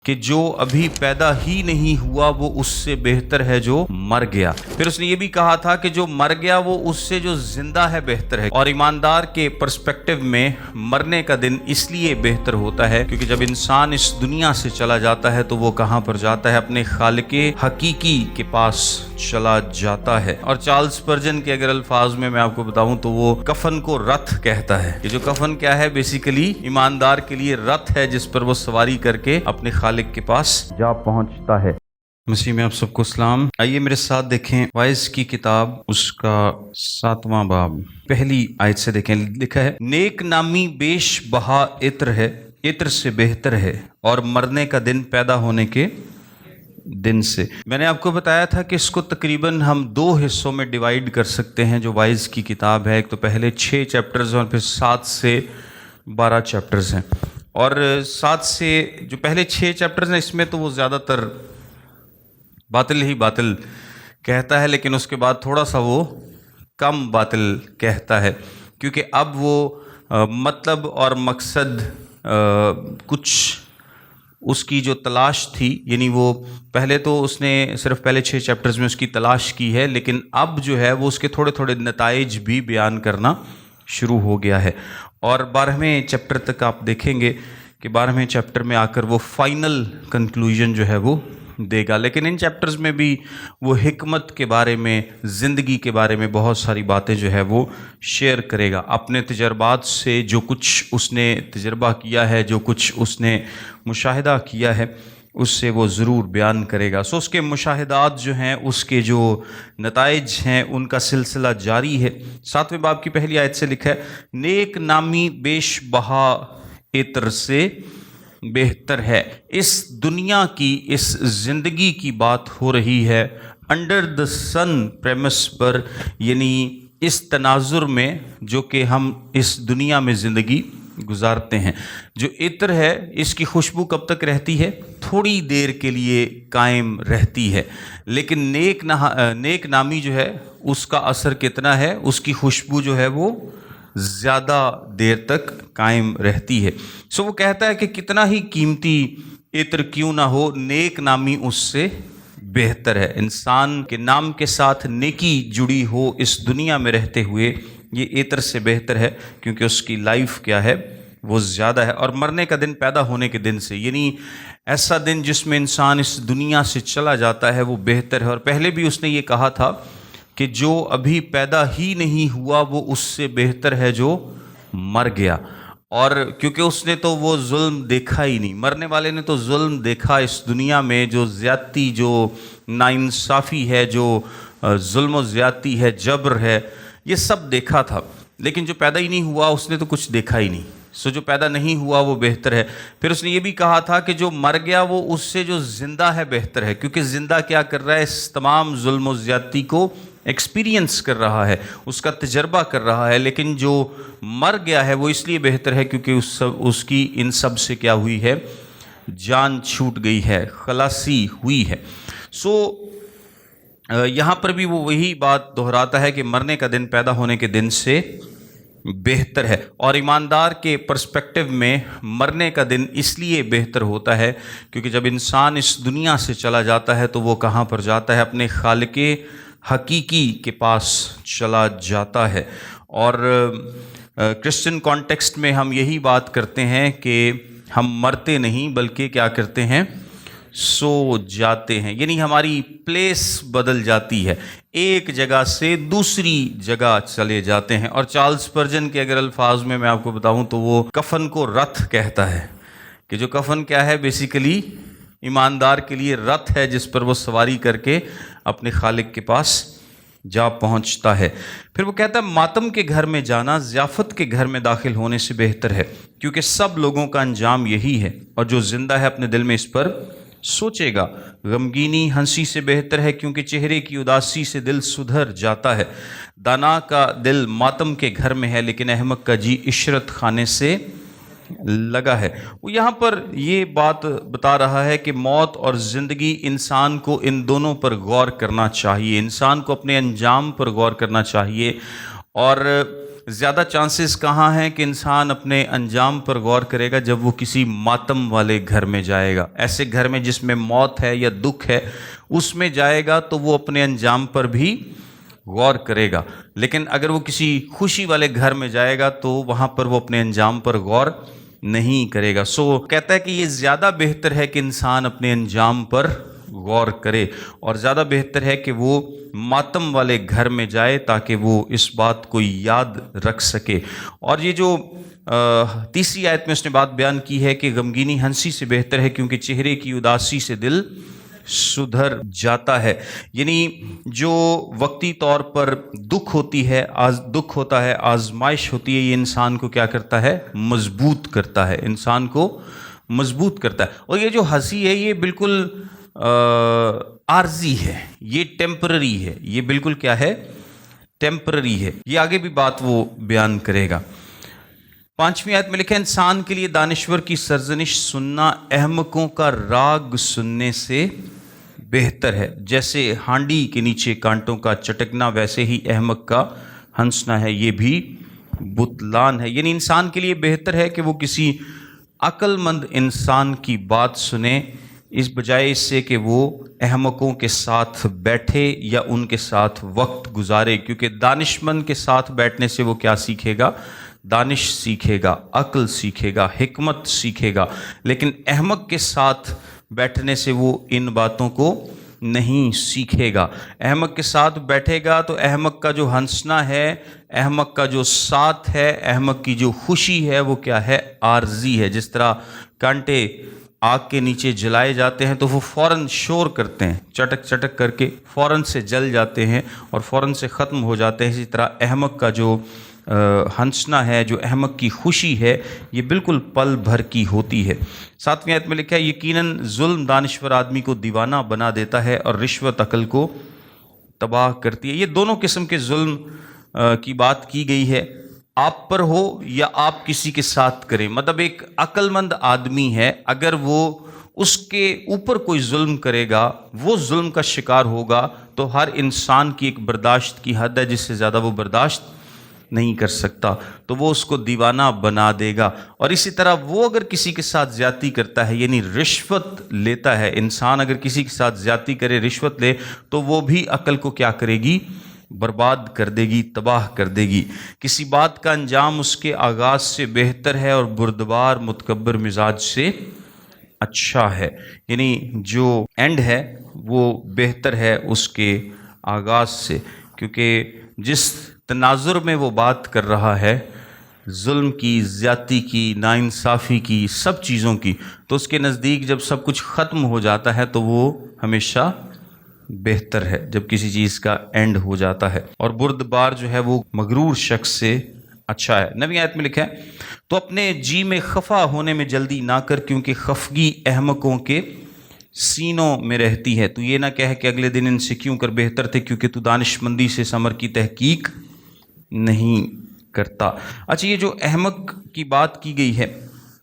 کہ جو ابھی پیدا ہی نہیں ہوا وہ اس سے بہتر ہے جو مر گیا۔ پھر اس نے یہ بھی کہا تھا کہ جو مر گیا وہ اس سے جو زندہ ہے بہتر ہے، اور ایماندار کے پرسپیکٹو میں مرنے کا دن اس لیے بہتر ہوتا ہے کیونکہ جب انسان اس دنیا سے چلا جاتا ہے تو وہ کہاں پر جاتا ہے؟ اپنے خالق حقیقی کے پاس چلا جاتا ہے۔ اور چارلز اسپرجن کے اگر الفاظ میں آپ کو بتاؤں تو وہ کفن کو رتھ کہتا ہے کہ جو کفن کیا ہے؟ بیسیکلی ایماندار کے لیے رتھ ہے جس پر وہ سواری کر کے اپنے خالق کے پاس جا پہنچتا ہے۔ مسیح میں آپ سب کو سلام۔ آئیے میرے ساتھ دیکھیں وائز کی کتاب، اس کا 7واں باب، پہلی آیت سے دیکھیں۔ لکھا ہے، نیک نامی بیش بہا عطر ہے، عطر سے بہتر ہے، اور مرنے کا دن پیدا ہونے کے دن سے۔ میں نے آپ کو بتایا تھا کہ اس کو تقریباً ہم 2 حصوں میں ڈیوائیڈ کر سکتے ہیں جو وائز کی کتاب ہے۔ ایک تو پہلے 6 چیپٹرز اور پھر 7 سے 12 چیپٹرز ہیں، اور 7 سے جو پہلے 6 چیپٹرز ہیں اس میں تو وہ زیادہ تر باطل ہی باطل کہتا ہے، لیکن اس کے بعد تھوڑا سا وہ کم باطل کہتا ہے، کیونکہ اب وہ مطلب اور مقصد کچھ اس کی جو تلاش تھی، یعنی وہ پہلے تو اس نے صرف پہلے 6 چیپٹرز میں اس کی تلاش کی ہے، لیکن اب جو ہے وہ اس کے تھوڑے تھوڑے نتائج بھی بیان کرنا شروع ہو گیا ہے۔ اور 12ویں چیپٹر تک آپ دیکھیں گے کہ 12ویں چیپٹر میں آ کر وہ فائنل کنکلوژن جو ہے وہ دے گا، لیکن ان چیپٹرز میں بھی وہ حکمت کے بارے میں، زندگی کے بارے میں بہت ساری باتیں جو ہے وہ شیئر کرے گا۔ اپنے تجربات سے جو کچھ اس نے تجربہ کیا ہے، جو کچھ اس نے مشاہدہ کیا ہے، اس سے وہ ضرور بیان کرے گا۔ اس کے مشاہدات جو ہیں، اس کے جو نتائج ہیں، ان کا سلسلہ جاری ہے۔ 7ویں باب کی پہلی آیت سے لکھا ہے، نیک نامی بیش بہا عطر سے بہتر ہے۔ اس دنیا کی، اس زندگی کی بات ہو رہی ہے، انڈر دا سن پریمس پر، یعنی اس تناظر میں جو کہ ہم اس دنیا میں زندگی گزارتے ہیں۔ جو عطر ہے اس کی خوشبو کب تک رہتی ہے؟ تھوڑی دیر کے لیے قائم رہتی ہے، لیکن نیک نامی جو ہے اس کا اثر کتنا ہے؟ اس کی خوشبو جو ہے وہ زیادہ دیر تک قائم رہتی ہے۔ وہ کہتا ہے کہ کتنا ہی قیمتی عطر کیوں نہ ہو، نیک نامی اس سے بہتر ہے۔ انسان کے نام کے ساتھ نیکی جڑی ہو اس دنیا میں رہتے ہوئے، یہ عطر سے بہتر ہے، کیونکہ اس کی لائف کیا ہے؟ وہ زیادہ ہے۔ اور مرنے کا دن پیدا ہونے کے دن سے، یعنی ایسا دن جس میں انسان اس دنیا سے چلا جاتا ہے، وہ بہتر ہے۔ اور پہلے بھی اس نے یہ کہا تھا کہ جو ابھی پیدا ہی نہیں ہوا وہ اس سے بہتر ہے جو مر گیا۔ اور کیونکہ اس نے تو وہ ظلم دیکھا ہی نہیں، مرنے والے نے تو ظلم دیکھا اس دنیا میں، جو زیادتی، جو ناانصافی ہے، جو ظلم و زیادتی ہے، جبر ہے، یہ سب دیکھا تھا، لیکن جو پیدا ہی نہیں ہوا اس نے تو کچھ دیکھا ہی نہیں۔ جو پیدا نہیں ہوا وہ بہتر ہے۔ پھر اس نے یہ بھی کہا تھا کہ جو مر گیا وہ اس سے جو زندہ ہے بہتر ہے، کیونکہ زندہ کیا کر رہا ہے؟ اس تمام ظلم و زیادتی کو ایکسپیرینس کر رہا ہے، اس کا تجربہ کر رہا ہے، لیکن جو مر گیا ہے وہ اس لیے بہتر ہے کیونکہ اس کی ان سب سے کیا ہوئی ہے؟ جان چھوٹ گئی ہے، خلاصی ہوئی ہے۔ یہاں پر بھی وہ وہی بات دہراتا ہے کہ مرنے کا دن پیدا ہونے کے دن سے بہتر ہے، اور ایماندار کے پرسپیکٹو میں مرنے کا دن اس لیے بہتر ہوتا ہے کیونکہ جب انسان اس دنیا سے چلا جاتا ہے تو وہ کہاں پر جاتا ہے؟ اپنے خالق حقیقی کے پاس چلا جاتا ہے۔ اور کرسچن کانٹیکسٹ میں ہم یہی بات کرتے ہیں کہ ہم مرتے نہیں بلکہ کیا کرتے ہیں؟ سو جاتے ہیں، یعنی ہماری پلیس بدل جاتی ہے، ایک جگہ سے دوسری جگہ چلے جاتے ہیں۔ اور چارلز اسپرجن کے اگر الفاظ میں آپ کو بتاؤں تو وہ کفن کو رتھ کہتا ہے کہ جو کفن کیا ہے؟ بیسیکلی ایماندار کے لیے رتھ ہے جس پر وہ سواری کر کے اپنے خالق کے پاس جا پہنچتا ہے۔ پھر وہ کہتا ہے، ماتم کے گھر میں جانا ضیافت کے گھر میں داخل ہونے سے بہتر ہے، کیونکہ سب لوگوں کا انجام یہی ہے، اور جو زندہ ہے اپنے دل میں اس پر سوچے گا۔ غمگینی ہنسی سے بہتر ہے، کیونکہ چہرے کی اداسی سے دل سدھر جاتا ہے۔ دانا کا دل ماتم کے گھر میں ہے، لیکن احمق کا جی عشرت خانے سے لگا ہے۔ وہ یہاں پر یہ بات بتا رہا ہے کہ موت اور زندگی، انسان کو ان دونوں پر غور کرنا چاہیے، انسان کو اپنے انجام پر غور کرنا چاہیے، اور زیادہ چانسز کہاں ہیں کہ انسان اپنے انجام پر غور کرے گا؟ جب وہ کسی ماتم والے گھر میں جائے گا، ایسے گھر میں جس میں موت ہے یا دکھ ہے، اس میں جائے گا تو وہ اپنے انجام پر بھی غور کرے گا۔ لیکن اگر وہ کسی خوشی والے گھر میں جائے گا تو وہاں پر وہ اپنے انجام پر غور نہیں کرے گا۔ کہتا ہے کہ یہ زیادہ بہتر ہے کہ انسان اپنے انجام پر غور کرے، اور زیادہ بہتر ہے کہ وہ ماتم والے گھر میں جائے تاکہ وہ اس بات کو یاد رکھ سکے۔ اور یہ جو تیسری آیت میں اس نے بات بیان کی ہے کہ غمگینی ہنسی سے بہتر ہے، کیونکہ چہرے کی اداسی سے دل سدھر جاتا ہے۔ یعنی جو وقتی طور پر دکھ ہوتا ہے، آزمائش ہوتی ہے، یہ انسان کو کیا کرتا ہے؟ مضبوط کرتا ہے، انسان کو مضبوط کرتا ہے۔ اور یہ جو ہنسی ہے یہ بالکل عارضی ہے، یہ ٹیمپرری ہے، یہ بالکل کیا ہے؟ ٹیمپرری ہے۔ یہ آگے بھی بات وہ بیان کرے گا۔ 5ویں آیت میں لکھا ہے، انسان کے لیے دانشور کی سرزنش سننا احمقوں کا راگ سننے سے بہتر ہے۔ جیسے ہانڈی کے نیچے کانٹوں کا چٹکنا، ویسے ہی احمق کا ہنسنا ہے، یہ بھی بطلان ہے۔ یعنی انسان کے لیے بہتر ہے کہ وہ کسی عقل مند انسان کی بات سنے، اس بجائے اس سے کہ وہ احمقوں کے ساتھ بیٹھے یا ان کے ساتھ وقت گزارے، کیونکہ دانش مند کے ساتھ بیٹھنے سے وہ کیا سیکھے گا؟ دانش سیکھے گا، عقل سیکھے گا، حکمت سیکھے گا۔ لیکن احمق کے ساتھ بیٹھنے سے وہ ان باتوں کو نہیں سیکھے گا۔ احمق کے ساتھ بیٹھے گا تو احمق کا جو ہنسنا ہے، احمق کا جو ساتھ ہے، احمق کی جو خوشی ہے، وہ کیا ہے؟ عارضی ہے۔ جس طرح کانٹے آگ کے نیچے جلائے جاتے ہیں تو وہ فوراً شور کرتے ہیں، چٹک چٹک کر کے فوراً سے جل جاتے ہیں اور فوراً سے ختم ہو جاتے ہیں۔ اسی طرح احمق کا جو ہنسنا ہے، جو احمق کی خوشی ہے، یہ بالکل پل بھر کی ہوتی ہے۔ 7ویں آیت میں لکھا ہے، یقیناً ظلم دانشور آدمی کو دیوانہ بنا دیتا ہے اور رشوت عقل کو تباہ کرتی ہے۔ یہ دونوں قسم کے ظلم کی بات کی گئی ہے، آپ پر ہو یا آپ کسی کے ساتھ کریں۔ مطلب ایک عقل مند آدمی ہے، اگر وہ اس کے اوپر کوئی ظلم کرے گا، وہ ظلم کا شکار ہوگا، تو ہر انسان کی ایک برداشت کی حد ہے جس سے زیادہ وہ برداشت نہیں کر سکتا، تو وہ اس کو دیوانہ بنا دے گا۔ اور اسی طرح وہ اگر کسی کے ساتھ زیادتی کرتا ہے، یعنی رشوت لیتا ہے، انسان اگر کسی کے ساتھ زیادتی کرے، رشوت لے، تو وہ بھی عقل کو کیا کرے گی؟ برباد کر دے گی، تباہ کر دے گی۔ کسی بات کا انجام اس کے آغاز سے بہتر ہے اور بردبار متکبر مزاج سے اچھا ہے۔ یعنی جو اینڈ ہے وہ بہتر ہے اس کے آغاز سے، کیونکہ جس تناظر میں وہ بات کر رہا ہے، ظلم کی، زیادتی کی، ناانصافی کی، سب چیزوں کی، تو اس کے نزدیک جب سب کچھ ختم ہو جاتا ہے تو وہ ہمیشہ بہتر ہے، جب کسی چیز کا اینڈ ہو جاتا ہے۔ اور بردبار جو ہے وہ مغرور شخص سے اچھا ہے۔ 9ویں آیت میں لکھا ہے، تو اپنے جی میں خفا ہونے میں جلدی نہ کر، کیونکہ خفگی احمقوں کے سینوں میں رہتی ہے۔ تو یہ نہ کہے کہ اگلے دن ان سے کیوں کر بہتر تھے، کیونکہ تو دانش مندی سے ثمر کی تحقیق نہیں کرتا۔ اچھا، یہ جو احمق کی بات کی گئی ہے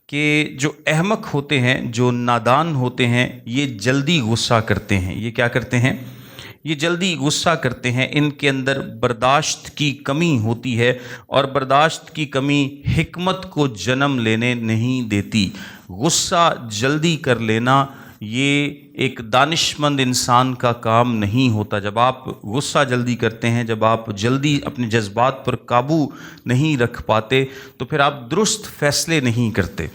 کہ جو احمق ہوتے ہیں، جو نادان ہوتے ہیں، یہ جلدی غصہ کرتے ہیں۔ یہ کیا کرتے ہیں؟ یہ جلدی غصہ کرتے ہیں۔ ان کے اندر برداشت کی کمی ہوتی ہے، اور برداشت کی کمی حکمت کو جنم لینے نہیں دیتی۔ غصہ جلدی کر لینا یہ ایک دانش مند انسان کا کام نہیں ہوتا۔ جب آپ غصہ جلدی کرتے ہیں، جب آپ جلدی اپنے جذبات پر قابو نہیں رکھ پاتے، تو پھر آپ درست فیصلے نہیں کرتے،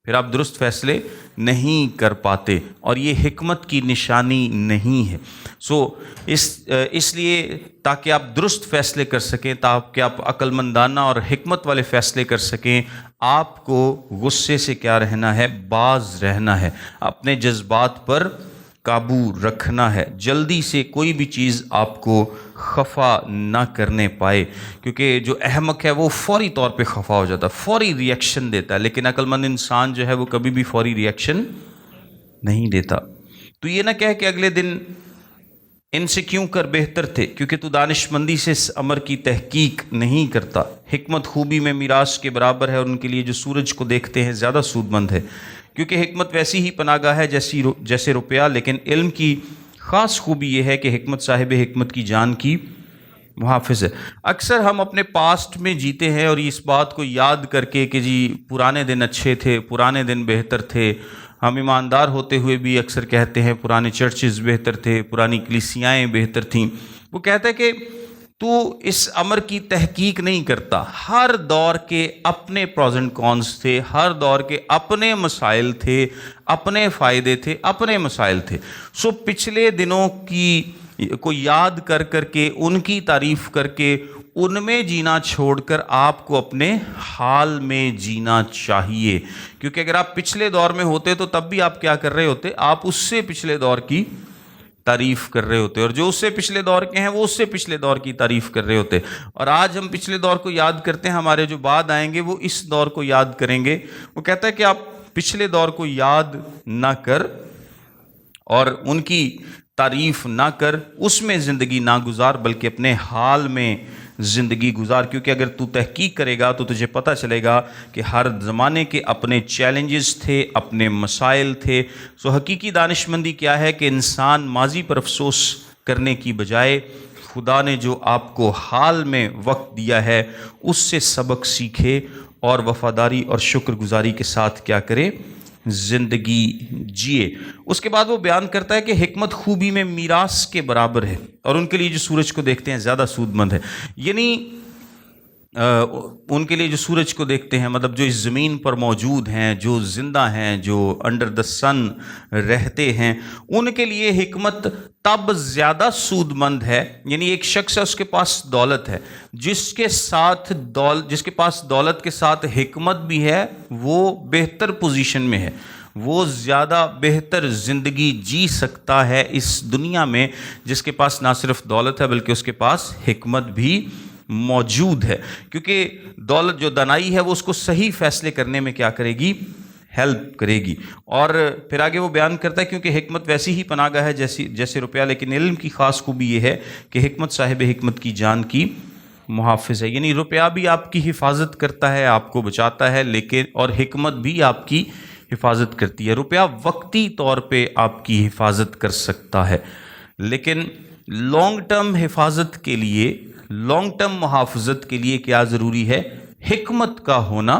پھر آپ درست فیصلے نہیں کر پاتے، اور یہ حکمت کی نشانی نہیں ہے۔ اس لیے تاکہ آپ درست فیصلے کر سکیں، تاکہ آپ عقل مندانہ اور حکمت والے فیصلے کر سکیں، آپ کو غصے سے کیا رہنا ہے؟ باز رہنا ہے، اپنے جذبات پر قابو رکھنا ہے، جلدی سے کوئی بھی چیز آپ کو خفا نہ کرنے پائے، کیونکہ جو احمق ہے وہ فوری طور پہ خفا ہو جاتا ہے، فوری ری ایکشن دیتا ہے، لیکن عقل مند انسان جو ہے وہ کبھی بھی فوری ری ایکشن نہیں دیتا۔ تو یہ نہ کہے کہ اگلے دن ان سے کیوں کر بہتر تھے، کیونکہ تو دانش مندی سے امر کی تحقیق نہیں کرتا۔ حکمت خوبی میں میراث کے برابر ہے، اور ان کے لیے جو سورج کو دیکھتے ہیں زیادہ سود مند ہے، کیونکہ حکمت ویسی ہی پناہ گاہ ہے جیسے روپیہ، لیکن علم کی خاص خوبی یہ ہے کہ حکمت صاحب حکمت کی جان کی محافظ ہے۔ اکثر ہم اپنے پاسٹ میں جیتے ہیں اور اس بات کو یاد کر کے کہ جی پرانے دن اچھے تھے، پرانے دن بہتر تھے، ہم ایماندار ہوتے ہوئے بھی اکثر کہتے ہیں پرانے چرچز بہتر تھے، پرانی کلیسیائیں بہتر تھیں۔ وہ کہتا ہے کہ تو اس امر کی تحقیق نہیں کرتا۔ ہر دور کے اپنے پروز اینڈ کونس تھے، ہر دور کے اپنے مسائل تھے، اپنے فائدے تھے، اپنے مسائل تھے۔ سو پچھلے دنوں کو یاد کر کر کے، ان کی تعریف کر کے، ان میں جینا چھوڑ کر آپ کو اپنے حال میں جینا چاہیے، کیونکہ اگر آپ پچھلے دور میں ہوتے تو تب بھی آپ کیا کر رہے ہوتے؟ آپ اس سے پچھلے دور کی تعریف کر رہے ہوتے، اور جو اس سے پچھلے دور کے ہیں وہ اس سے پچھلے دور کی تعریف کر رہے ہوتے۔ اور آج ہم پچھلے دور کو یاد کرتے ہیں، ہمارے جو بعد آئیں گے وہ اس دور کو یاد کریں گے۔ وہ کہتا ہے کہ آپ پچھلے دور کو یاد نہ کر اور ان کی تعریف نہ کر، اس میں زندگی نہ گزار، بلکہ اپنے حال میں زندگی گزار، کیونکہ اگر تو تحقیق کرے گا تو تجھے پتہ چلے گا کہ ہر زمانے کے اپنے چیلنجز تھے، اپنے مسائل تھے۔ سو حقیقی دانش مندی کیا ہے کہ انسان ماضی پر افسوس کرنے کی بجائے خدا نے جو آپ کو حال میں وقت دیا ہے اس سے سبق سیکھے اور وفاداری اور شکر گزاری کے ساتھ کیا کرے؟ زندگی جیے۔ اس کے بعد وہ بیان کرتا ہے کہ حکمت خوبی میں میراث کے برابر ہے، اور ان کے لیے جو سورج کو دیکھتے ہیں زیادہ سود مند ہے۔ یعنی ان کے لیے جو سورج کو دیکھتے ہیں، مطلب جو اس زمین پر موجود ہیں، جو زندہ ہیں، جو انڈر دا سن رہتے ہیں، ان کے لیے حکمت تب زیادہ سود مند ہے۔ یعنی ایک شخص ہے، اس کے پاس دولت ہے، جس کے پاس دولت کے ساتھ حکمت بھی ہے، وہ بہتر پوزیشن میں ہے، وہ زیادہ بہتر زندگی جی سکتا ہے اس دنیا میں، جس کے پاس نہ صرف دولت ہے بلکہ اس کے پاس حکمت بھی موجود ہے، کیونکہ دولت جو دانائی ہے وہ اس کو صحیح فیصلے کرنے میں کیا کرے گی؟ ہیلپ کرے گی۔ اور پھر آگے وہ بیان کرتا ہے کیونکہ حکمت ویسی ہی پناہ گاہ ہے جیسے روپیہ، لیکن علم کی خاص خوبی یہ ہے کہ حکمت صاحب حکمت کی جان کی محافظ ہے۔ یعنی روپیہ بھی آپ کی حفاظت کرتا ہے، آپ کو بچاتا ہے، لیکن اور حکمت بھی آپ کی حفاظت کرتی ہے۔ روپیہ وقتی طور پہ آپ کی حفاظت کر سکتا ہے، لیکن لانگ ٹرم حفاظت کے لیے، لانگ ٹرم محافظت کے لیے کیا ضروری ہے؟ حکمت کا ہونا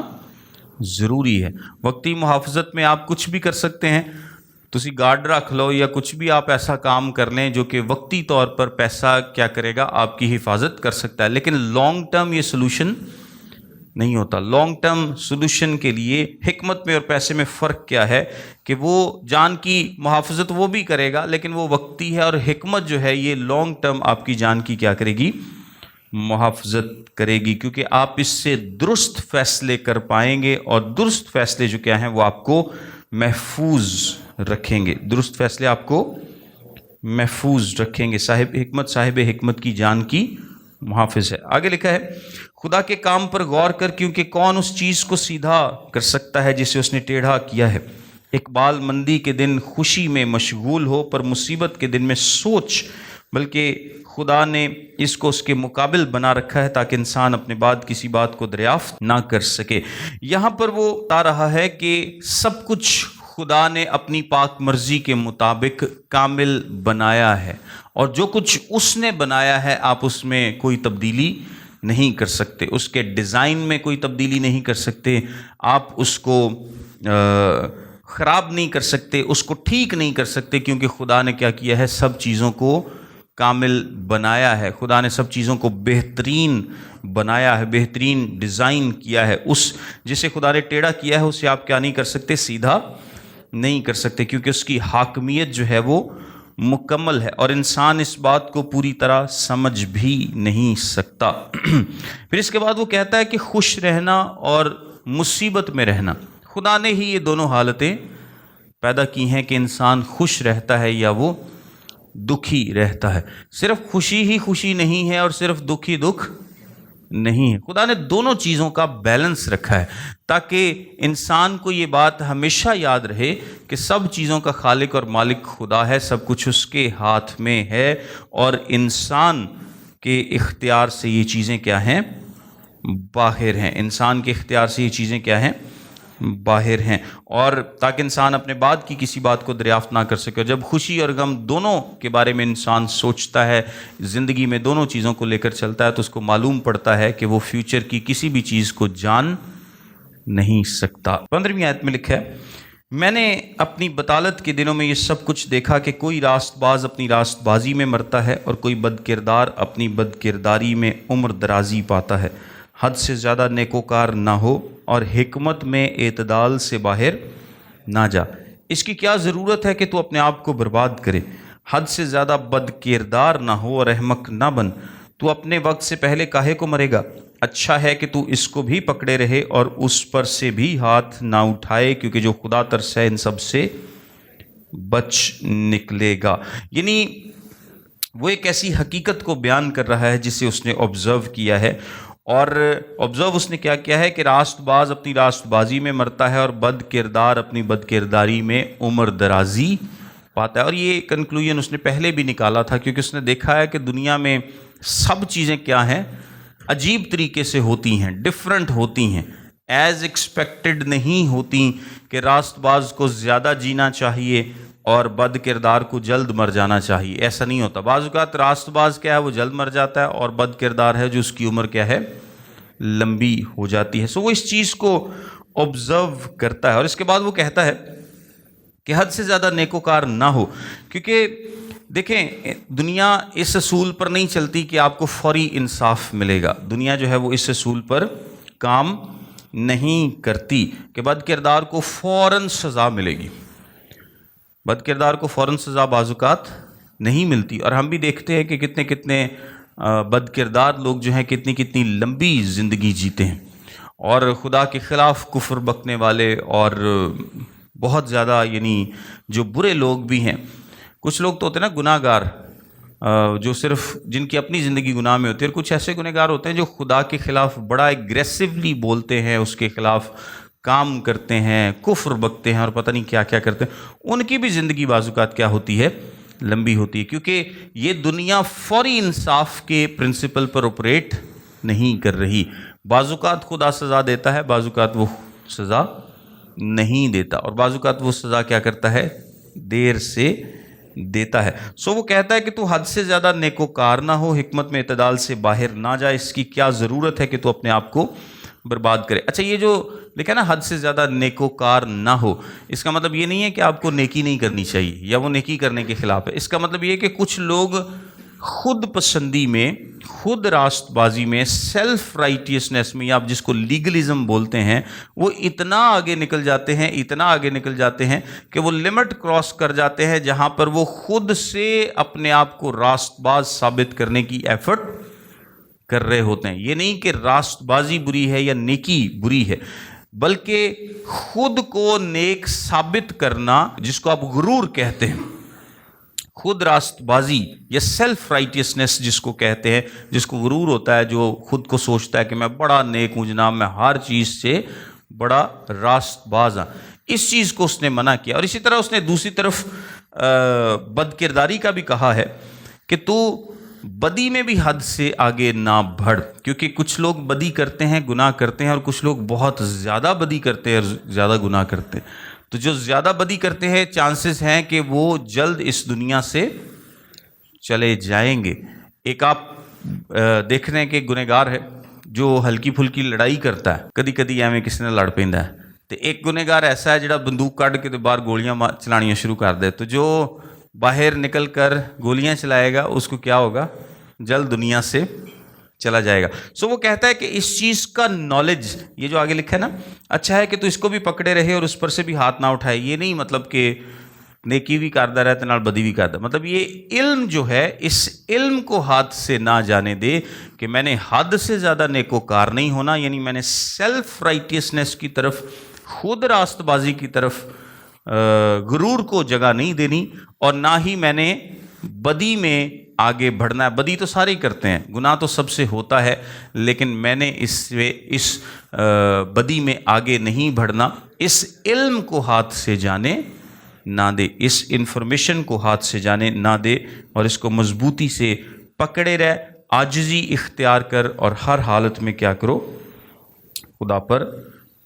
ضروری ہے۔ وقتی محافظت میں آپ کچھ بھی کر سکتے ہیں، تسی گارڈ رکھ لو یا کچھ بھی آپ ایسا کام کر لیں جو کہ وقتی طور پر پیسہ کیا کرے گا؟ آپ کی حفاظت کر سکتا ہے، لیکن لانگ ٹرم یہ سلوشن نہیں ہوتا۔ لانگ ٹرم سلوشن کے لیے حکمت میں اور پیسے میں فرق کیا ہے کہ وہ جان کی محافظت وہ بھی کرے گا، لیکن وہ وقتی ہے، اور حکمت جو ہے یہ لانگ ٹرم آپ کی جان کی کیا کرے گی؟ محافظت کرے گی، کیونکہ آپ اس سے درست فیصلے کر پائیں گے، اور درست فیصلے جو کیا ہیں وہ آپ کو محفوظ رکھیں گے۔ درست فیصلے آپ کو محفوظ رکھیں گے۔ صاحب حکمت کی جان کی محافظ ہے۔ آگے لکھا ہے خدا کے کام پر غور کر، کیونکہ کون اس چیز کو سیدھا کر سکتا ہے جسے اس نے ٹیڑھا کیا ہے۔ اقبال مندی کے دن خوشی میں مشغول ہو، پر مصیبت کے دن میں سوچ، بلکہ خدا نے اس کو اس کے مقابل بنا رکھا ہے تاکہ انسان اپنے بعد کسی بات کو دریافت نہ کر سکے۔ یہاں پر وہ بتا رہا ہے کہ سب کچھ خدا نے اپنی پاک مرضی کے مطابق کامل بنایا ہے، اور جو کچھ اس نے بنایا ہے آپ اس میں کوئی تبدیلی نہیں کر سکتے، اس کے ڈیزائن میں کوئی تبدیلی نہیں کر سکتے، آپ اس کو خراب نہیں کر سکتے، اس کو ٹھیک نہیں کر سکتے، کیونکہ خدا نے کیا کیا ہے؟ سب چیزوں کو کامل بنایا ہے۔ خدا نے سب چیزوں کو بہترین بنایا ہے، بہترین ڈیزائن کیا ہے۔ اس جسے خدا نے ٹیڑھا کیا ہے اسے آپ کیا نہیں کر سکتے؟ سیدھا نہیں کر سکتے، کیونکہ اس کی حاکمیت جو ہے وہ مکمل ہے، اور انسان اس بات کو پوری طرح سمجھ بھی نہیں سکتا۔ پھر اس کے بعد وہ کہتا ہے کہ خوش رہنا اور مصیبت میں رہنا، خدا نے ہی یہ دونوں حالتیں پیدا کی ہیں کہ انسان خوش رہتا ہے یا وہ دکھی رہتا ہے۔ صرف خوشی ہی خوشی نہیں ہے اور صرف دکھ ہی دکھ نہیں ہے۔ خدا نے دونوں چیزوں کا بیلنس رکھا ہے تاکہ انسان کو یہ بات ہمیشہ یاد رہے کہ سب چیزوں کا خالق اور مالک خدا ہے، سب کچھ اس کے ہاتھ میں ہے، اور انسان کے اختیار سے یہ چیزیں کیا ہیں؟ باہر ہیں۔ انسان کے اختیار سے یہ چیزیں کیا ہیں؟ باہر ہیں، اور تاکہ انسان اپنے بعد کی کسی بات کو دریافت نہ کر سکے. اور جب خوشی اور غم دونوں کے بارے میں انسان سوچتا ہے، زندگی میں دونوں چیزوں کو لے کر چلتا ہے، تو اس کو معلوم پڑتا ہے کہ وہ فیوچر کی کسی بھی چیز کو جان نہیں سکتا. 15ویں آیت میں لکھا ہے، میں نے اپنی بطالت کے دنوں میں یہ سب کچھ دیکھا کہ کوئی راست باز اپنی راست بازی میں مرتا ہے اور کوئی بد کردار اپنی بد کرداری میں عمر درازی پاتا ہے. حد سے زیادہ نیکوکار نہ ہو اور حکمت میں اعتدال سے باہر نہ جا. اس کی کیا ضرورت ہے کہ تو اپنے آپ کو برباد کرے؟ حد سے زیادہ بد کردار نہ ہو اور احمق نہ بن. تو اپنے وقت سے پہلے کاہے کو مرے گا؟ اچھا ہے کہ تو اس کو بھی پکڑے رہے اور اس پر سے بھی ہاتھ نہ اٹھائے، کیونکہ جو خدا ترس ہے ان سب سے بچ نکلے گا. یعنی وہ ایک ایسی حقیقت کو بیان کر رہا ہے جسے اس نے آبزرو کیا ہے. اور آبزرو اس نے کیا کیا ہے کہ راست باز اپنی راست بازی میں مرتا ہے اور بد کردار اپنی بد کرداری میں عمر درازی پاتا ہے. اور یہ کنکلوژن اس نے پہلے بھی نکالا تھا، کیونکہ اس نے دیکھا ہے کہ دنیا میں سب چیزیں کیا ہیں، عجیب طریقے سے ہوتی ہیں، ڈفرنٹ ہوتی ہیں، ایز ایکسپیکٹڈ نہیں ہوتی کہ راست باز کو زیادہ جینا چاہیے اور بد کردار کو جلد مر جانا چاہیے. ایسا نہیں ہوتا. بعض اوقات راست باز کیا ہے، وہ جلد مر جاتا ہے، اور بد کردار ہے جو اس کی عمر کیا ہے، لمبی ہو جاتی ہے. سو وہ اس چیز کو آبزرو کرتا ہے. اور اس کے بعد وہ کہتا ہے کہ حد سے زیادہ نیکوکار نہ ہو، کیونکہ دیکھیں دنیا اس اصول پر نہیں چلتی کہ آپ کو فوری انصاف ملے گا. دنیا جو ہے وہ اس اصول پر کام نہیں کرتی کہ بد کردار کو فوراً سزا ملے گی. بد کردار کو فوراً سزا بعض اوقات نہیں ملتی. اور ہم بھی دیکھتے ہیں کہ کتنے کتنے بد کردار لوگ جو ہیں کتنی کتنی لمبی زندگی جیتے ہیں، اور خدا کے خلاف کفر بکنے والے اور بہت زیادہ یعنی جو برے لوگ بھی ہیں. کچھ لوگ تو ہوتے ہیں نا گناہ گار، جو صرف جن کی اپنی زندگی گناہ میں ہوتی ہے، اور کچھ ایسے گناہ گار ہوتے ہیں جو خدا کے خلاف بڑا ایگریسولی بولتے ہیں، اس کے خلاف کام کرتے ہیں، کفر بکتے ہیں اور پتہ نہیں کیا کیا کرتے ہیں. ان کی بھی زندگی بعض اوقات کیا ہوتی ہے، لمبی ہوتی ہے، کیونکہ یہ دنیا فوری انصاف کے پرنسپل پر آپریٹ نہیں کر رہی. بعض اوقات خدا سزا دیتا ہے، بعض اوقات وہ سزا نہیں دیتا، اور بعض اوقات وہ سزا کیا کرتا ہے، دیر سے دیتا ہے. سو وہ کہتا ہے کہ تو حد سے زیادہ نیکوکار نہ ہو، حکمت میں اعتدال سے باہر نہ جائے. اس کی کیا ضرورت ہے کہ تو اپنے آپ کو برباد کرے. اچھا، یہ جو لکھا نا حد سے زیادہ نیکوکار نہ ہو، اس کا مطلب یہ نہیں ہے کہ آپ کو نیکی نہیں کرنی چاہیے یا وہ نیکی کرنے کے خلاف ہے. اس کا مطلب یہ ہے کہ کچھ لوگ خود پسندی میں، خود راست بازی میں، سیلف رائٹیسنس میں، یا آپ جس کو لیگلزم بولتے ہیں، وہ اتنا آگے نکل جاتے ہیں، اتنا آگے نکل جاتے ہیں کہ وہ لمٹ کراس کر جاتے ہیں جہاں پر وہ خود سے اپنے آپ کو راست باز ثابت کرنے کی ایفرٹ کر رہے ہوتے ہیں. یہ نہیں کہ راست بازی بری ہے یا نیکی بری ہے، بلکہ خود کو نیک ثابت کرنا، جس کو آپ غرور کہتے ہیں، خود راست بازی یا سیلف رائٹیسنس جس کو کہتے ہیں، جس کو غرور ہوتا ہے، جو خود کو سوچتا ہے کہ میں بڑا نیک ہوں جناب، میں ہر چیز سے بڑا راست باز ہوں. اس چیز کو اس نے منع کیا. اور اسی طرح اس نے دوسری طرف بد کرداری کا بھی کہا ہے کہ تو بدی میں بھی حد سے آگے نہ بڑھ، کیونکہ کچھ لوگ بدی کرتے ہیں، گناہ کرتے ہیں، اور کچھ لوگ بہت زیادہ بدی کرتے ہیں اور زیادہ گناہ کرتے ہیں. تو جو زیادہ بدی کرتے ہیں، چانسز ہیں کہ وہ جلد اس دنیا سے چلے جائیں گے. ایک آپ دیکھ رہے ہیں کہ گنہگار ہے جو ہلکی پھلکی لڑائی کرتا ہے، کدی کدی ایویں کسی نے لڑ پیندا ہے، تو ایک گنہگار ایسا ہے جڑا بندوق کڈ کے باہر گولیاں چلانیاں شروع کر دے. تو جو باہر نکل کر گولیاں چلائے گا اس کو کیا ہوگا، جلد دنیا سے چلا جائے گا. سو وہ کہتا ہے کہ اس چیز کا نالج، یہ جو آگے لکھا ہے نا، اچھا ہے کہ تو اس کو بھی پکڑے رہے اور اس پر سے بھی ہاتھ نہ اٹھائے. یہ نہیں مطلب کہ نیکی بھی کرتا رہتا نال بدی بھی کرتا، مطلب یہ علم جو ہے، اس علم کو ہاتھ سے نہ جانے دے کہ میں نے حد سے زیادہ نیکوکار نہیں ہونا، یعنی میں نے سیلف رائٹیسنس کی طرف، خود راست بازی کی طرف غرور کو جگہ نہیں دینی، اور نہ ہی میں نے بدی میں آگے بڑھنا ہے. بدی تو سارے ہی کرتے ہیں، گناہ تو سب سے ہوتا ہے، لیکن میں نے اس بدی میں آگے نہیں بڑھنا. اس علم کو ہاتھ سے جانے نہ دے، اس انفارمیشن کو ہاتھ سے جانے نہ دے، اور اس کو مضبوطی سے پکڑے رہ، عاجزی اختیار کر، اور ہر حالت میں کیا کرو، خدا پر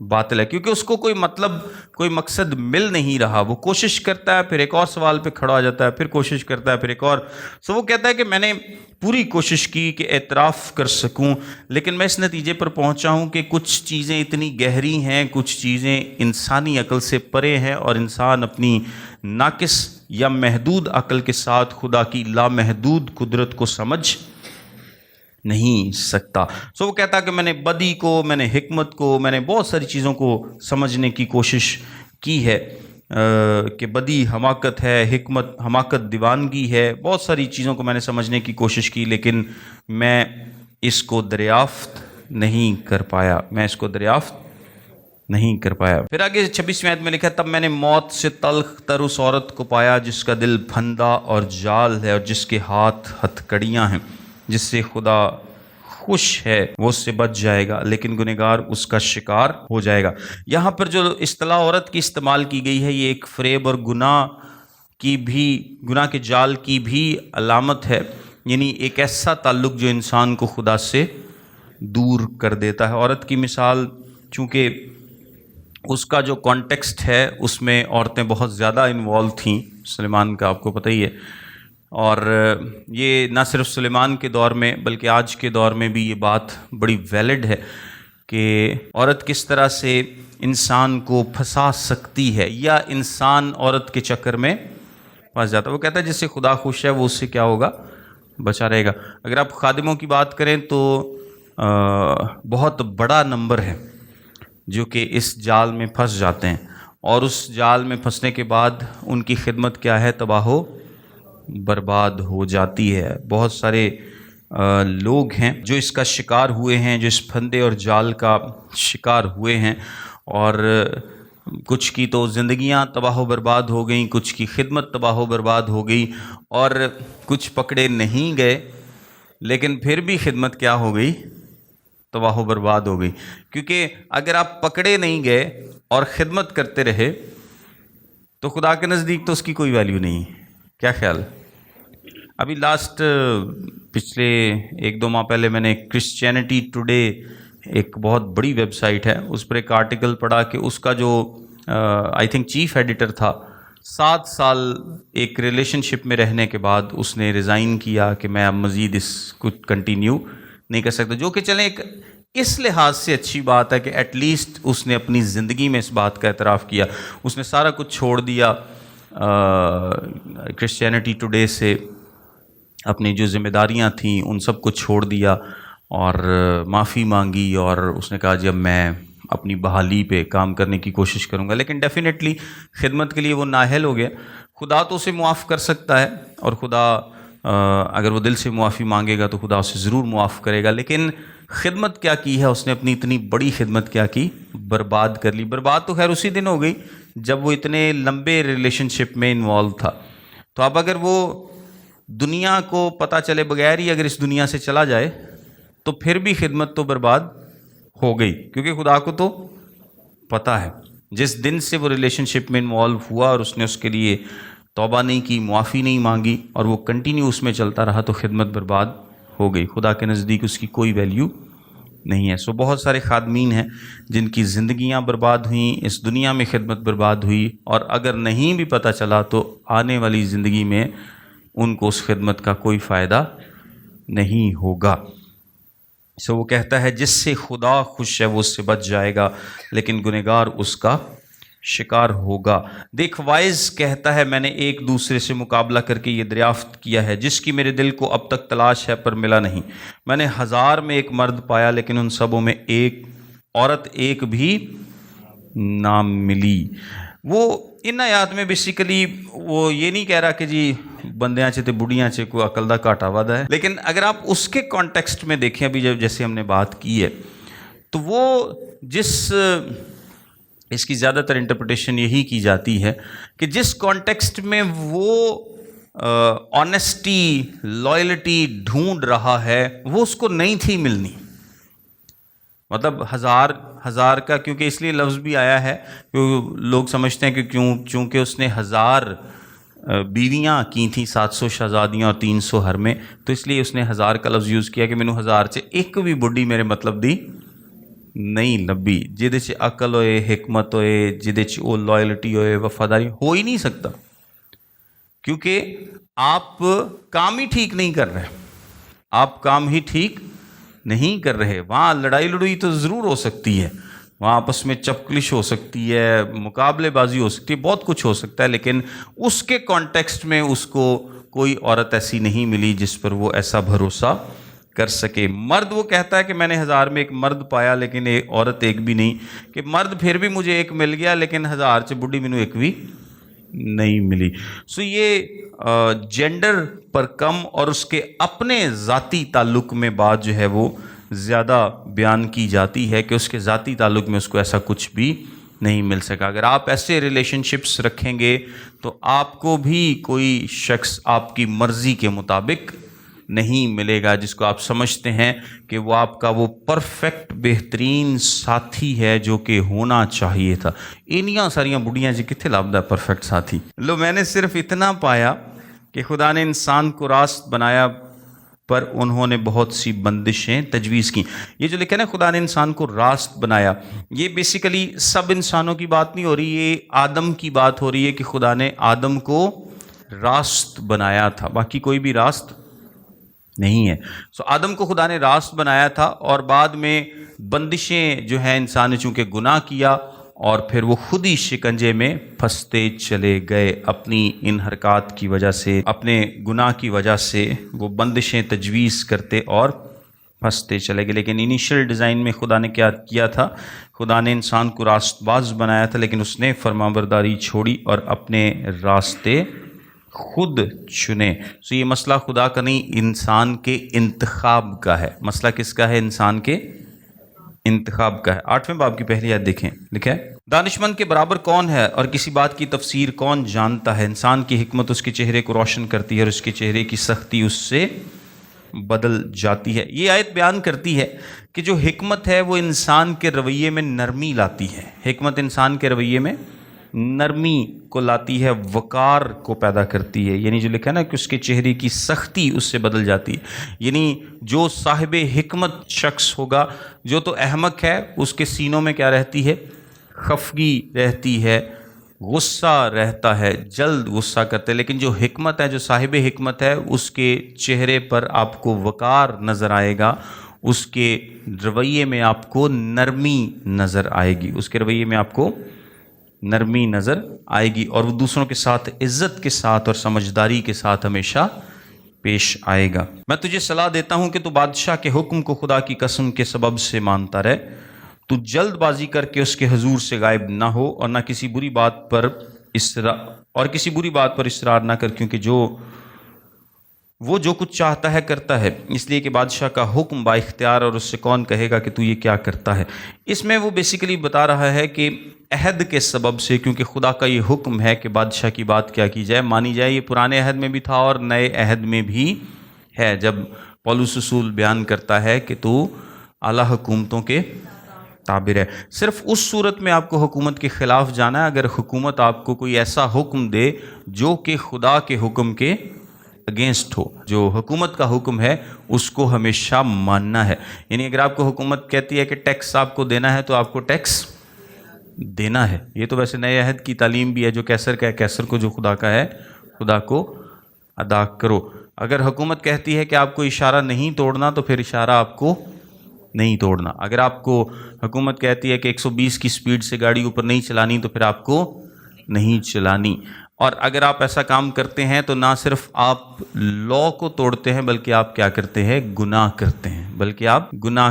باطل ہے، کیونکہ اس کو کوئی مطلب کوئی مقصد مل نہیں رہا. وہ کوشش کرتا ہے، پھر ایک اور سوال پہ کھڑا ہو جاتا ہے، پھر کوشش کرتا ہے، پھر ایک اور. وہ کہتا ہے کہ میں نے پوری کوشش کی کہ اعتراف کر سکوں، لیکن میں اس نتیجے پر پہنچا ہوں کہ کچھ چیزیں اتنی گہری ہیں، کچھ چیزیں انسانی عقل سے پرے ہیں، اور انسان اپنی ناقص یا محدود عقل کے ساتھ خدا کی لامحدود قدرت کو سمجھ نہیں سکتا. وہ کہتا کہ میں نے بدی کو، میں نے حکمت کو، میں نے بہت ساری چیزوں کو سمجھنے کی کوشش کی ہے، کہ بدی حماقت ہے، حکمت حماقت دیوانگی ہے، بہت ساری چیزوں کو میں نے سمجھنے کی کوشش کی، لیکن میں اس کو دریافت نہیں کر پایا، میں اس کو دریافت نہیں کر پایا. پھر آگے 26ویں آیت میں لکھا ہے، تب میں نے موت سے تلخ تر اس عورت کو پایا جس کا دل پھندا اور جال ہے، اور جس کے ہاتھ ہتھکڑیاں ہیں. جس سے خدا خوش ہے وہ اس سے بچ جائے گا، لیکن گنہگار اس کا شکار ہو جائے گا. یہاں پر جو اصطلاح عورت کی استعمال کی گئی ہے، یہ ایک فریب اور گناہ کے جال کی بھی علامت ہے، یعنی ایک ایسا تعلق جو انسان کو خدا سے دور کر دیتا ہے. عورت کی مثال، چونکہ اس کا جو کانٹیکسٹ ہے اس میں عورتیں بہت زیادہ انوالو تھیں، سلیمان کا آپ کو پتہ ہی ہے، اور یہ نہ صرف سلیمان کے دور میں بلکہ آج کے دور میں بھی یہ بات بڑی ویلڈ ہے کہ عورت کس طرح سے انسان کو پھنسا سکتی ہے، یا انسان عورت کے چکر میں پھنس جاتا ہے. وہ کہتا ہے جس سے خدا خوش ہے وہ اس سے کیا ہوگا؟ بچا رہے گا. اگر آپ خادموں کی بات کریں تو بہت بڑا نمبر ہے جو کہ اس جال میں پھنس جاتے ہیں، اور اس جال میں پھنسنے کے بعد ان کی خدمت کیا ہے؟ تباہ و برباد ہو جاتی ہے. بہت سارے لوگ ہیں جو اس کا شکار ہوئے ہیں، جو اس پھندے اور جال کا شکار ہوئے ہیں، اور کچھ کی تو زندگیاں تباہ و برباد ہو گئیں، کچھ کی خدمت تباہ و برباد ہو گئی، اور کچھ پکڑے نہیں گئے لیکن پھر بھی خدمت کیا ہو گئی؟ تباہ و برباد ہو گئی. کیونکہ اگر آپ پکڑے نہیں گئے اور خدمت کرتے رہے تو خدا کے نزدیک تو اس کی کوئی ویلیو نہیں. کیا خیال؟ ابھی پچھلے 1-2 ماہ پہلے میں نے کرسچینٹی ٹوڈے، ایک بہت بڑی ویب سائٹ ہے، اس پر ایک آرٹیکل پڑھا کہ اس کا جو آئی تھنک چیف ایڈیٹر تھا، 7 سال ایک ریلیشن شپ میں رہنے کے بعد اس نے ریزائن کیا کہ میں اب مزید اس کو کنٹینیو نہیں کر سکتا. جو کہ چلیں ایک اس لحاظ سے اچھی بات ہے کہ ایٹ لیسٹ اس نے اپنی زندگی میں اس بات کا اعتراف کیا. اس نے سارا کچھ چھوڑ دیا، کرسچینٹی ٹوڈے سے اپنی جو ذمہ داریاں تھیں ان سب کو چھوڑ دیا، اور معافی مانگی، اور اس نے کہا جب میں اپنی بحالی پہ کام کرنے کی کوشش کروں گا. لیکن ڈیفینیٹلی خدمت کے لیے وہ نااہل ہو گیا. خدا تو اسے معاف کر سکتا ہے، اور خدا اگر وہ دل سے معافی مانگے گا تو خدا اسے ضرور معاف کرے گا. لیکن خدمت کیا کی ہے اس نے؟ اپنی اتنی بڑی خدمت کیا کی؟ برباد کر لی. برباد تو خیر اسی دن ہو گئی جب وہ اتنے لمبے ریلیشن شپ میں انوالو تھا. تو اب اگر وہ دنیا کو پتہ چلے بغیر ہی اگر اس دنیا سے چلا جائے تو پھر بھی خدمت تو برباد ہو گئی، کیونکہ خدا کو تو پتہ ہے جس دن سے وہ ریلیشن شپ میں انوالو ہوا اور اس نے اس کے لیے توبہ نہیں کی، معافی نہیں مانگی، اور وہ کنٹینیو اس میں چلتا رہا، تو خدمت برباد ہو گئی. خدا کے نزدیک اس کی کوئی ویلیو نہیں ہے. بہت سارے خادمین ہیں جن کی زندگیاں برباد ہوئیں، اس دنیا میں خدمت برباد ہوئی، اور اگر نہیں بھی پتہ چلا تو آنے والی زندگی میں ان کو اس خدمت کا کوئی فائدہ نہیں ہوگا. وہ کہتا ہے جس سے خدا خوش ہے وہ اس سے بچ جائے گا، لیکن گنہگار اس کا شکار ہوگا. دیکھ وائز کہتا ہے میں نے ایک دوسرے سے مقابلہ کر کے یہ دریافت کیا ہے جس کی میرے دل کو اب تک تلاش ہے پر ملا نہیں. میں نے 1000 میں ایک مرد پایا لیکن ان سبوں میں ایک عورت ایک بھی نہ ملی. وہ ان آیات میں بیسیکلی وہ یہ نہیں کہہ رہا کہ جی بندیاں چے تے بڑھیاں چے کوئی عقل دا گھاٹا ودا ہے، لیکن اگر آپ اس کے کانٹیکسٹ میں دیکھیں، ابھی جیسے ہم نے بات کی ہے، تو وہ اس کی زیادہ تر انٹرپریٹیشن یہی کی جاتی ہے کہ جس کانٹیکسٹ میں وہ آنیسٹی، لائلٹی ڈھونڈ رہا ہے وہ اس کو نہیں تھی ملنی. مطلب ہزار کا کیونکہ اس لیے لفظ بھی آیا ہے کہ لوگ سمجھتے ہیں کہ چونکہ اس نے 1000 بیویاں کی تھیں، 700 شہزادیاں اور 300 حرمیں، تو اس لیے اس نے 1000 کا لفظ یوز کیا کہ مینوں 1000 سے ایک بھی بڈھی میرے مطلب دی نہیں لبھی، جہدے چ عقل ہوئے، حکمت ہوئے، جہدے چ وہ لائلٹی ہوئے، وفاداری ہو ہی نہیں سکتا، کیونکہ آپ کام ہی ٹھیک نہیں کر رہے، آپ کام ہی ٹھیک نہیں کر رہے۔ وہاں لڑائی لڑوئی تو ضرور ہو سکتی ہے، وہاں آپس میں چپکلش ہو سکتی ہے، مقابلے بازی ہو سکتی ہے، بہت کچھ ہو سکتا ہے، لیکن اس کے کانٹیکسٹ میں اس کو کوئی عورت ایسی نہیں ملی جس پر وہ ایسا بھروسہ کر سکے۔ مرد وہ کہتا ہے کہ میں نے 1000 میں ایک مرد پایا لیکن ایک عورت ایک بھی نہیں، کہ مرد پھر بھی مجھے ایک مل گیا لیکن 1000 سے بڈھی مینوں ایک بھی نہیں ملی۔ سو یہ جینڈر پر کم اور اس کے اپنے ذاتی تعلق میں بات جو ہے وہ زیادہ بیان کی جاتی ہے کہ اس کے ذاتی تعلق میں اس کو ایسا کچھ بھی نہیں مل سکا۔ اگر آپ ایسے ریلیشن شپس رکھیں گے تو آپ کو بھی کوئی شخص آپ کی مرضی کے مطابق نہیں ملے گا، جس کو آپ سمجھتے ہیں کہ وہ آپ کا وہ پرفیکٹ بہترین ساتھی ہے جو کہ ہونا چاہیے تھا۔ انیاں ساریاں بڑھیاں جی کتنے لابدہ پرفیکٹ ساتھی۔ لو میں نے صرف اتنا پایا کہ خدا نے انسان کو راست بنایا پر انہوں نے بہت سی بندشیں تجویز کی۔ یہ جو لکھا ہے نا خدا نے انسان کو راست بنایا، یہ بیسیکلی سب انسانوں کی بات نہیں ہو رہی، یہ آدم کی بات ہو رہی ہے کہ خدا نے آدم کو راست بنایا تھا، باقی کوئی بھی راست نہیں ہے۔ سو آدم کو خدا نے راست بنایا تھا، اور بعد میں بندشیں جو ہیں انسان نے چونکہ گناہ کیا اور پھر وہ خود ہی شکنجے میں پھنستے چلے گئے اپنی ان حرکات کی وجہ سے، اپنے گناہ کی وجہ سے وہ بندشیں تجویز کرتے اور پھنستے چلے گئے۔ لیکن انیشل ڈیزائن میں خدا نے کیا کیا تھا؟ خدا نے انسان کو راست باز بنایا تھا، لیکن اس نے فرمانبرداری چھوڑی اور اپنے راستے خود چنے۔ سو یہ مسئلہ خدا کا نہیں، انسان کے انتخاب کا ہے۔ مسئلہ کس کا ہے؟ انسان کے انتخاب کا ہے۔ 8ویں باب کی پہلی آیت دیکھیں، لکھا ہے دانشمند کے برابر کون ہے اور کسی بات کی تفسیر کون جانتا ہے؟ انسان کی حکمت اس کے چہرے کو روشن کرتی ہے اور اس کے چہرے کی سختی اس سے بدل جاتی ہے۔ یہ آیت بیان کرتی ہے کہ جو حکمت ہے وہ انسان کے رویے میں نرمی لاتی ہے۔ حکمت انسان کے رویے میں نرمی کو لاتی ہے، وقار کو پیدا کرتی ہے، یعنی جو لکھا ہے نا کہ اس کے چہرے کی سختی اس سے بدل جاتی ہے۔ یعنی جو صاحب حکمت شخص ہوگا، جو تو احمق ہے، اس کے سینوں میں کیا رہتی ہے؟ خفگی رہتی ہے، غصہ رہتا ہے، جلد غصہ کرتے ہیں۔ لیکن جو حکمت ہے، جو صاحب حکمت ہے، اس کے چہرے پر آپ کو وقار نظر آئے گا، اس کے رویے میں آپ کو نرمی نظر آئے گی، اس کے رویے میں آپ کو نرمی نظر آئے گی، اور وہ دوسروں کے ساتھ عزت کے ساتھ اور سمجھداری کے ساتھ ہمیشہ پیش آئے گا۔ میں تجھے صلاح دیتا ہوں کہ تو بادشاہ کے حکم کو خدا کی قسم کے سبب سے مانتا رہے، تو جلد بازی کر کے اس کے حضور سے غائب نہ ہو، اور نہ کسی بری بات پر اصرار نہ کر، کیونکہ وہ جو کچھ چاہتا ہے کرتا ہے، اس لیے کہ بادشاہ کا حکم با اختیار، اور اس سے کون کہے گا کہ تو یہ کیا کرتا ہے؟ اس میں وہ بیسیکلی بتا رہا ہے کہ عہد کے سبب سے، کیونکہ خدا کا یہ حکم ہے کہ بادشاہ کی بات کیا کی جائے، مانی جائے، یہ پرانے عہد میں بھی تھا اور نئے عہد میں بھی ہے، جب پولس رسول بیان کرتا ہے کہ تو اعلیٰ حکومتوں کے تابع ہے۔ صرف اس صورت میں آپ کو حکومت کے خلاف جانا ہے اگر حکومت آپ کو کوئی ایسا حکم دے جو کہ خدا کے حکم کے اگینسٹ ہو۔ جو حکومت کا حکم ہے اس کو ہمیشہ ماننا ہے، یعنی اگر آپ کو حکومت کہتی ہے کہ ٹیکس آپ کو دینا ہے تو آپ کو ٹیکس دینا ہے۔ یہ تو ویسے نئے عہد کی تعلیم بھی ہے، جو کیسر کا ہے کیسر کو، جو خدا کا ہے خدا کو ادا کرو۔ اگر حکومت کہتی ہے کہ آپ کو اشارہ نہیں توڑنا تو پھر اشارہ آپ کو نہیں توڑنا۔ اگر آپ کو حکومت کہتی ہے کہ 120 کی سپیڈ سے گاڑی اوپر نہیں چلانی تو پھر آپ کو نہیں چلانی۔ اور اگر آپ ایسا کام کرتے ہیں تو نہ صرف آپ لا کو توڑتے ہیں بلکہ آپ کیا کرتے ہیں؟ گناہ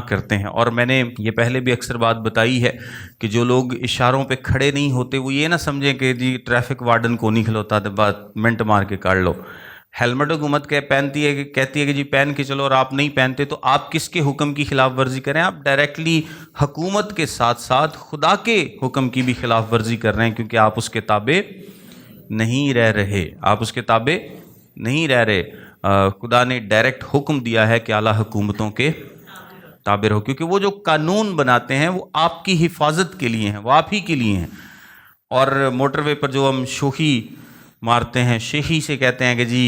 کرتے ہیں۔ اور میں نے یہ پہلے بھی اکثر بات بتائی ہے کہ جو لوگ اشاروں پہ کھڑے نہیں ہوتے وہ یہ نہ سمجھیں کہ جی ٹریفک وارڈن کو نہیں کھلوتا تو بات منٹ مار کے کاٹ لو۔ ہیلمٹ حکومت کہتی ہے کہ جی پہن کے چلو، اور آپ نہیں پہنتے تو آپ کس کے حکم کی خلاف ورزی کریں؟ آپ ڈائریکٹلی حکومت کے ساتھ ساتھ خدا کے حکم کی بھی خلاف ورزی کر رہے ہیں، کیونکہ آپ اس کے تابع نہیں رہ رہے۔ خدا نے ڈائریکٹ حکم دیا ہے کہ اعلیٰ حکومتوں کے تابع رہو، کیونکہ وہ جو قانون بناتے ہیں وہ آپ کی حفاظت کے لیے ہیں، وہ آپ ہی کے لیے ہیں۔ اور موٹر وے پر جو ہم شوخی مارتے ہیں، شیخی سے کہتے ہیں کہ جی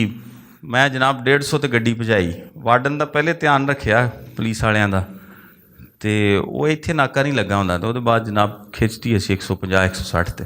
میں جناب 150 تے گڈی بھجائی، وارڈن دا پہلے دھیان رکھیا پولیس والوں دا ਤੇ ਉਹ ਇੱਥੇ ਨਾਕਾ ਨਹੀਂ ਲੱਗਾ ਹੁੰਦਾ ਤਾਂ ਉਹਦੇ ਬਾਅਦ ਜਨਾਬ ਖਿੱਚਦੀ ਅਸੀਂ 150 160 ਤੇ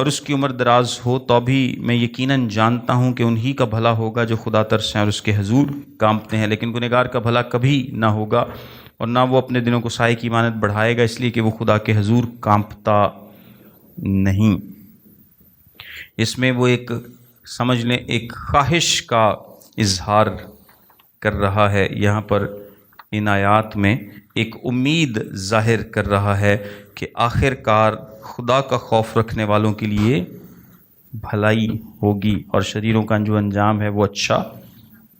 اور اس کی عمر دراز ہو تو بھی میں یقیناً جانتا ہوں کہ انہی کا بھلا ہوگا جو خدا ترس ہیں اور اس کے حضور کانپتے ہیں، لیکن گنہگار کا بھلا کبھی نہ ہوگا اور نہ وہ اپنے دنوں کو سائے کی مانند بڑھائے گا، اس لیے کہ وہ خدا کے حضور کانپتا نہیں۔ اس میں وہ ایک سمجھ لیں ایک خواہش کا اظہار کر رہا ہے، یہاں پر ان آیات میں ایک امید ظاہر کر رہا ہے کہ آخر کار خدا کا خوف رکھنے والوں کے لیے بھلائی ہوگی اور شریروں کا جو انجام ہے وہ اچھا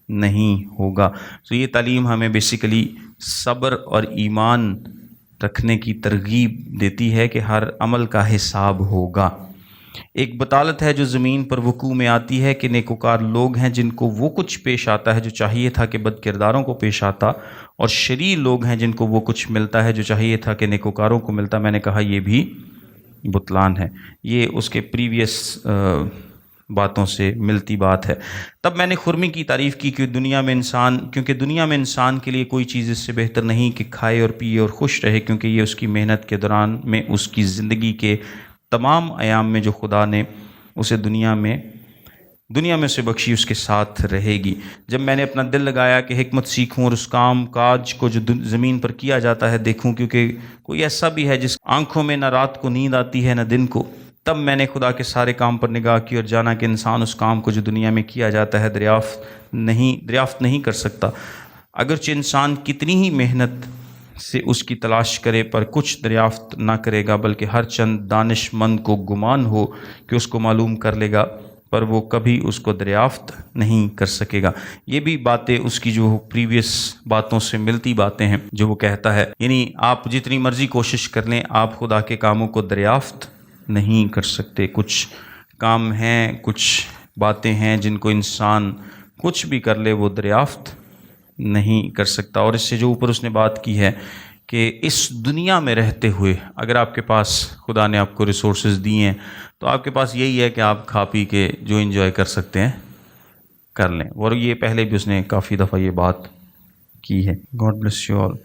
نہیں ہوگا۔ تو یہ تعلیم ہمیں بیسیکلی صبر اور ایمان رکھنے کی ترغیب دیتی ہے کہ ہر عمل کا حساب ہوگا۔ ایک بطالت ہے جو زمین پر وقوع میں آتی ہے کہ نیکوکار لوگ ہیں جن کو وہ کچھ پیش آتا ہے جو چاہیے تھا کہ بد کرداروں کو پیش آتا، اور شریر لوگ ہیں جن کو وہ کچھ ملتا ہے جو چاہیے تھا کہ نیکوکاروں کو ملتا۔ میں نے کہا یہ بھی بطلان ہے، یہ اس کے پریویس باتوں سے ملتی بات ہے۔ تب میں نے خرمی کی تعریف کی کہ کیونکہ دنیا میں انسان کے لیے کوئی چیز اس سے بہتر نہیں کہ کھائے اور پیے اور خوش رہے، کیونکہ یہ اس کی محنت کے دوران میں اس کی زندگی کے تمام ایام میں جو خدا نے اسے دنیا میں اسے بخشی اس کے ساتھ رہے گی۔ جب میں نے اپنا دل لگایا کہ حکمت سیکھوں اور اس کام کاج کو جو زمین پر کیا جاتا ہے دیکھوں، کیونکہ کوئی ایسا بھی ہے جس آنکھوں میں نہ رات کو نیند آتی ہے نہ دن کو، تب میں نے خدا کے سارے کام پر نگاہ کی اور جانا کہ انسان اس کام کو جو دنیا میں کیا جاتا ہے دریافت نہیں کر سکتا۔ اگرچہ انسان کتنی ہی محنت سے اس کی تلاش کرے پر کچھ دریافت نہ کرے گا، بلکہ ہر چند دانش مند کو گمان ہو کہ اس کو معلوم کر لے گا، پر وہ کبھی اس کو دریافت نہیں کر سکے گا۔ یہ بھی باتیں اس کی جو پریویس باتوں سے ملتی باتیں ہیں جو وہ کہتا ہے، یعنی آپ جتنی مرضی کوشش کر لیں آپ خدا کے کاموں کو دریافت نہیں کر سکتے۔ کچھ کام ہیں، کچھ باتیں ہیں جن کو انسان کچھ بھی کر لے وہ دریافت نہیں کر سکتا۔ اور اس سے جو اوپر اس نے بات کی ہے کہ اس دنیا میں رہتے ہوئے اگر آپ کے پاس خدا نے آپ کو ریسورسز دی ہیں تو آپ کے پاس یہی ہے کہ آپ کھا پی کے جو انجوائے کر سکتے ہیں کر لیں، اور یہ پہلے بھی اس نے کافی دفعہ یہ بات کی ہے۔ God bless you all.